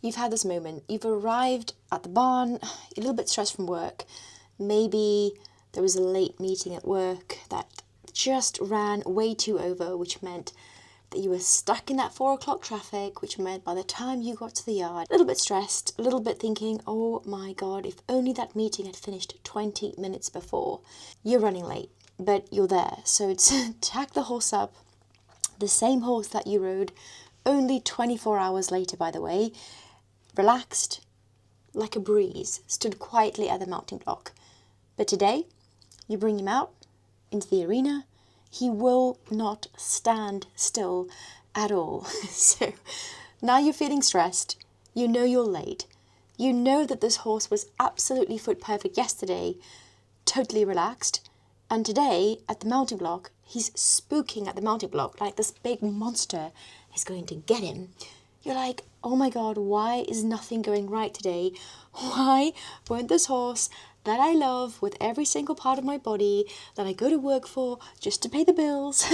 You've had this moment. You've arrived at the barn, a little bit stressed from work. Maybe there was a late meeting at work that just ran way too over, which meant that you were stuck in that 4 o'clock traffic, which meant by the time you got to the yard, a little bit stressed, a little bit thinking, oh my God, if only that meeting had finished 20 minutes before. You're running late, but you're there. So it's tack the horse up, the same horse that you rode only 24 hours later, by the way, relaxed, like a breeze, stood quietly at the mounting block. But today, you bring him out into the arena, he will not stand still at all. So now you're feeling stressed, you know you're late, you know that this horse was absolutely foot perfect yesterday, totally relaxed, and today at the mounting block, he's spooking at the mounting block like this big monster is going to get him. You're like, oh my God, why is nothing going right today? Why won't this horse that I love with every single part of my body, that I go to work for just to pay the bills,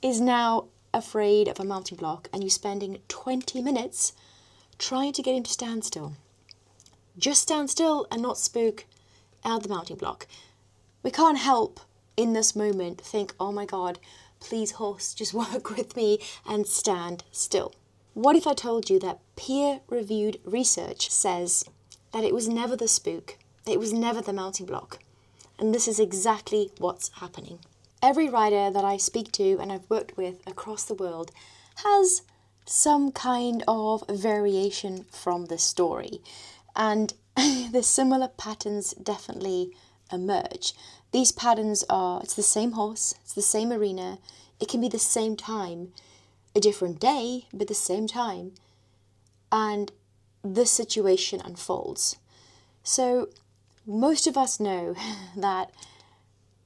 is now afraid of a mounting block, and you're spending 20 minutes trying to get him to stand still. Just stand still and not spook out the mounting block. We can't help in this moment think, oh my God, please horse, just work with me and stand still. What if I told you that peer-reviewed research says that it was never the spook, it was never the mounting block, and this is exactly what's happening. Every rider that I speak to and I've worked with across the world has some kind of variation from this story, and the similar patterns definitely emerge. These patterns are, it's the same horse, it's the same arena, it can be the same time, a different day, but the same time, and this situation unfolds. So most of us know that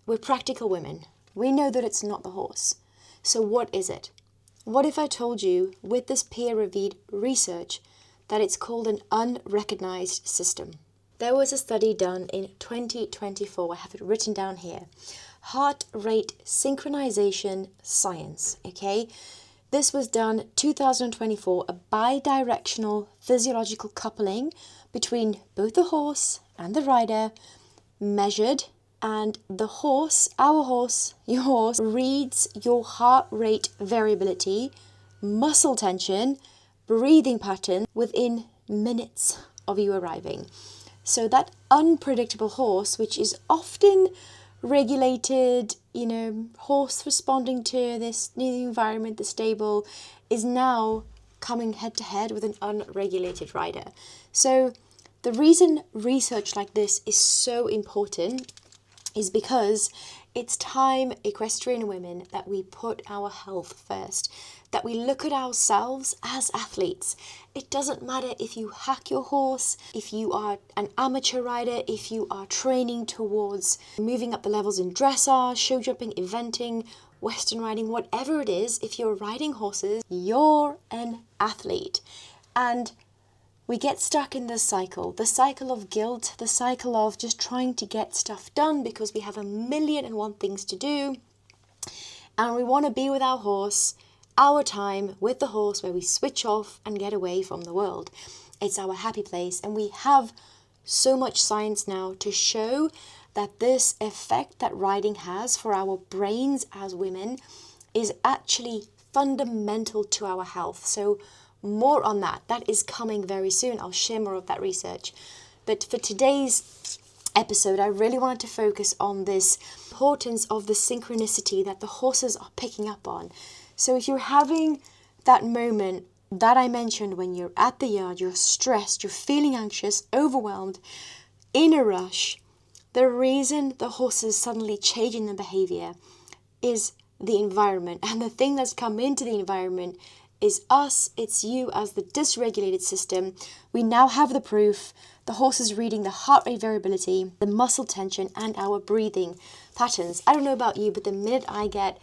we're practical women. We know that it's not the horse. So what is it? What if I told you with this peer-reviewed research that it's called an unrecognized system? There was a study done in 2024, I have it written down here, heart rate synchronization science, okay? This was done 2024, a bidirectional physiological coupling between both the horse and the rider, measured, and the horse, our horse, your horse, reads your heart rate variability, muscle tension, breathing pattern within minutes of you arriving. So that unpredictable horse, which is often regulated, horse responding to this new environment, the stable, is now coming head to head with an unregulated rider. So the reason research like this is so important is because it's time, equestrian women, that we put our health first, that we look at ourselves as athletes. It doesn't matter if you hack your horse, if you are an amateur rider, if you are training towards moving up the levels in dressage, show jumping, eventing, western riding, whatever it is, if you're riding horses, you're an athlete. And we get stuck in this cycle, the cycle of guilt, the cycle of just trying to get stuff done because we have a million and one things to do. And we want to be with our horse, our time with the horse where we switch off and get away from the world. It's our happy place. And we have so much science now to show that this effect that riding has for our brains as women is actually fundamental to our health. So more on that. That is coming very soon. I'll share more of that research. But for today's episode, I really wanted to focus on this importance of the synchronicity that the horses are picking up on. So if you're having that moment that I mentioned when you're at the yard, you're stressed, you're feeling anxious, overwhelmed, in a rush, the reason the horse is suddenly changing their behavior is the environment. And the thing that's come into the environment is us, it's you as the dysregulated system. We now have the proof. The horse is reading the heart rate variability, the muscle tension, and our breathing patterns. I don't know about you, but the minute I get a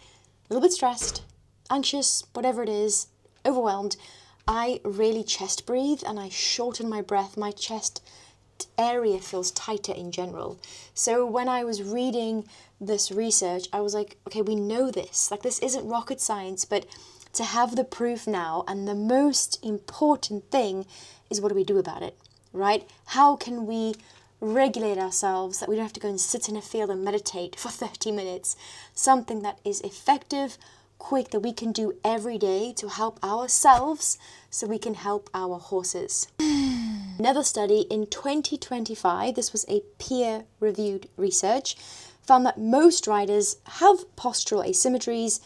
little bit stressed, anxious, whatever it is, overwhelmed, I really chest breathe and I shorten my breath. My chest area feels tighter in general. So when I was reading this research, I was like, okay, we know this. Like, this isn't rocket science, but to have the proof now, and the most important thing is what do we do about it, right? How can we regulate ourselves that we don't have to go and sit in a field and meditate for 30 minutes? Something that is effective, quick, that we can do every day to help ourselves so we can help our horses. Another study in 2025, this was a peer-reviewed research, found that most riders have postural asymmetries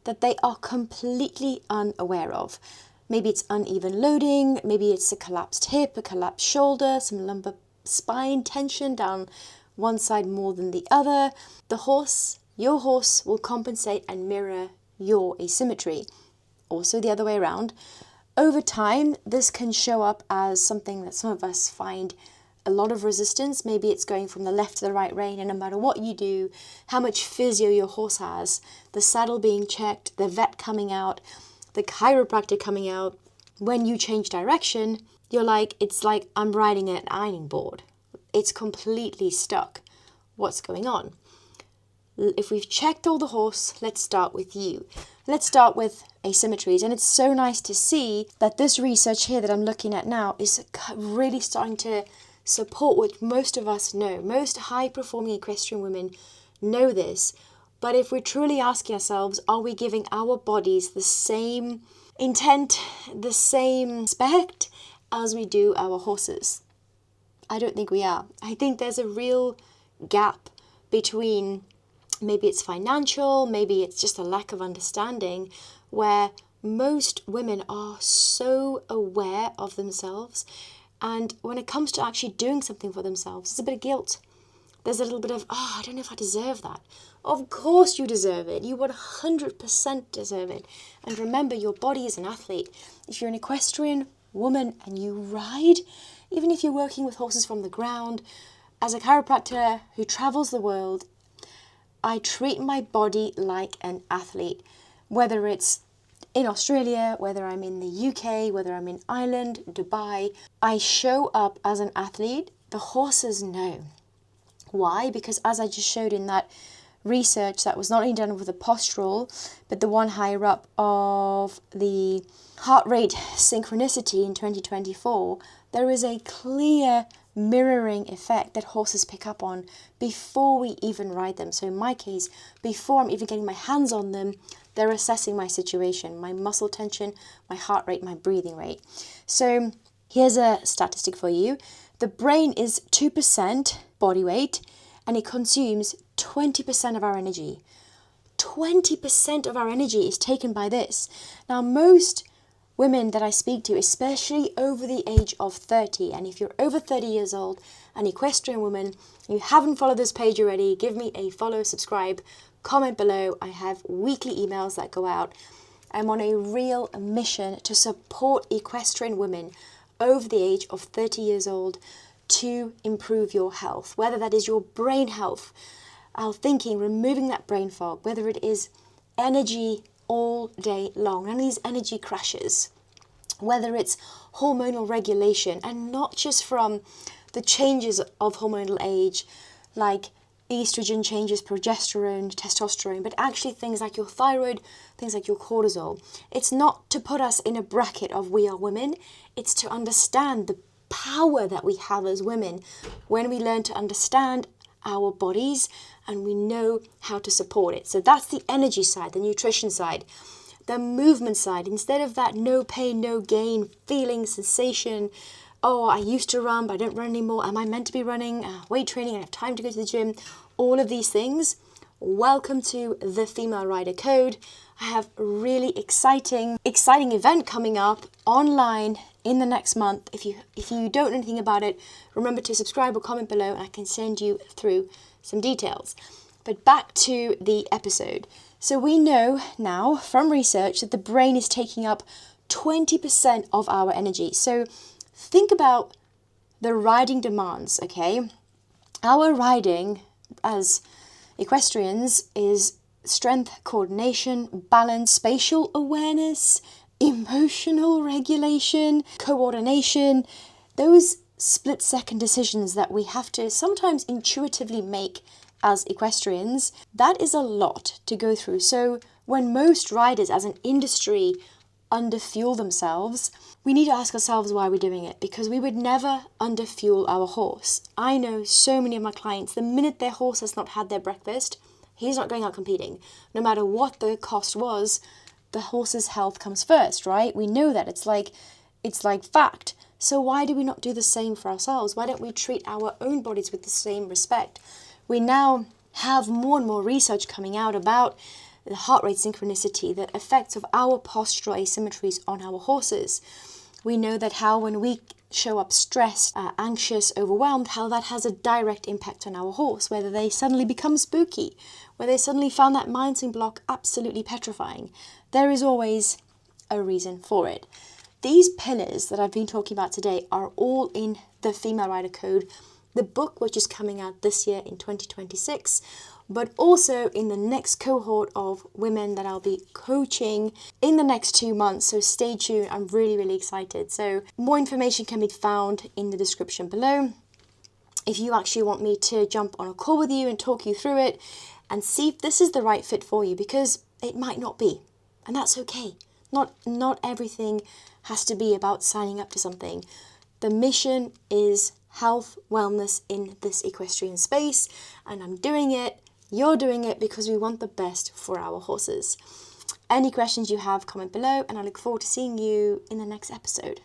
that they are completely unaware of. Maybe it's uneven loading, maybe it's a collapsed hip, a collapsed shoulder, some lumbar spine tension down one side more than the other. The horse, your horse, will compensate and mirror your asymmetry. Also the other way around. Over time, this can show up as something that some of us find a lot of resistance. Maybe it's going from the left to the right rein, and no matter what you do, how much physio your horse has, the saddle being checked, the vet coming out, the chiropractor coming out, when you change direction, you're like, it's like I'm riding an ironing board. It's completely stuck. What's going on? If we've checked all the horse, let's start with you. Let's start with asymmetries. And it's so nice to see that this research here that I'm looking at now is really starting to support what most of us know. Most high-performing equestrian women know this. But if we're truly asking ourselves, are we giving our bodies the same intent, the same respect as we do our horses? I don't think we are. I think there's a real gap between, maybe it's financial, maybe it's just a lack of understanding, where most women are so aware of themselves, and when it comes to actually doing something for themselves, there's a bit of guilt. There's a little bit of, I don't know if I deserve that. Of course you deserve it. You 100% deserve it. And remember, your body is an athlete. If you're an equestrian woman and you ride, even if you're working with horses from the ground, as a chiropractor who travels the world, I treat my body like an athlete. Whether it's in Australia, whether I'm in the UK, whether I'm in Ireland, Dubai, I show up as an athlete. The horses know. Why? Because as I just showed in that research that was not only done with the postural, but the one higher up of the heart rate synchronicity in 2024, there is a clear mirroring effect that horses pick up on before we even ride them. So in my case, before I'm even getting my hands on them, they're assessing my situation, my muscle tension, my heart rate, my breathing rate. So here's a statistic for you. The brain is 2% body weight, and it consumes 20% of our energy. 20% of our energy is taken by this. Now, most women that I speak to, especially over the age of 30, and if you're over 30 years old, an equestrian woman, and you haven't followed this page already, give me a follow, subscribe, comment below. I have weekly emails that go out. I'm on a real mission to support equestrian women over the age of 30 years old to improve your health, whether that is your brain health, our thinking, removing that brain fog, whether it is energy all day long, none of these energy crashes, whether it's hormonal regulation, and not just from the changes of hormonal age, like estrogen changes, progesterone, testosterone, but actually things like your thyroid, things like your cortisol. It's not to put us in a bracket of we are women, it's to understand the power that we have as women when we learn to understand our bodies and we know how to support it. So that's the energy side, the nutrition side. The movement side, instead of that no pain, no gain feeling, sensation, oh, I used to run, but I don't run anymore. Am I meant to be running? Weight training, I have time to go to the gym. All of these things. Welcome to the Female Rider Code. I have a really exciting event coming up online in the next month. If you don't know anything about it, remember to subscribe or comment below and I can send you through some details. But back to the episode. So we know now from research that the brain is taking up 20% of our energy. So think about the riding demands, okay? Our riding as equestrians is strength, coordination, balance, spatial awareness, emotional regulation, coordination, those split-second decisions that we have to sometimes intuitively make as equestrians, that is a lot to go through. So when most riders as an industry underfuel themselves, we need to ask ourselves why we're doing it, because we would never underfuel our horse. I know so many of my clients, the minute their horse has not had their breakfast, he's not going out competing. No matter what the cost was, the horse's health comes first, right? We know that. It's like fact. So why do we not do the same for ourselves? Why don't we treat our own bodies with the same respect? We now have more and more research coming out about the heart rate synchronicity, the effects of our postural asymmetries on our horses. We know that how when we show up stressed, anxious, overwhelmed, how that has a direct impact on our horse, whether they suddenly become spooky, whether they suddenly found that mindset block absolutely petrifying. There is always a reason for it. These pillars that I've been talking about today are all in the Female Rider Code, the book which is coming out this year in 2026, but also in the next cohort of women that I'll be coaching in the next 2 months. So stay tuned. I'm really, really excited. So more information can be found in the description below. If you actually want me to jump on a call with you and talk you through it and see if this is the right fit for you, because it might not be, and that's okay. Not everything has to be about signing up to something. The mission is health, wellness in this equestrian space, and I'm doing it, you're doing it, because we want the best for our horses. Any questions you have, comment below, and I look forward to seeing you in the next episode.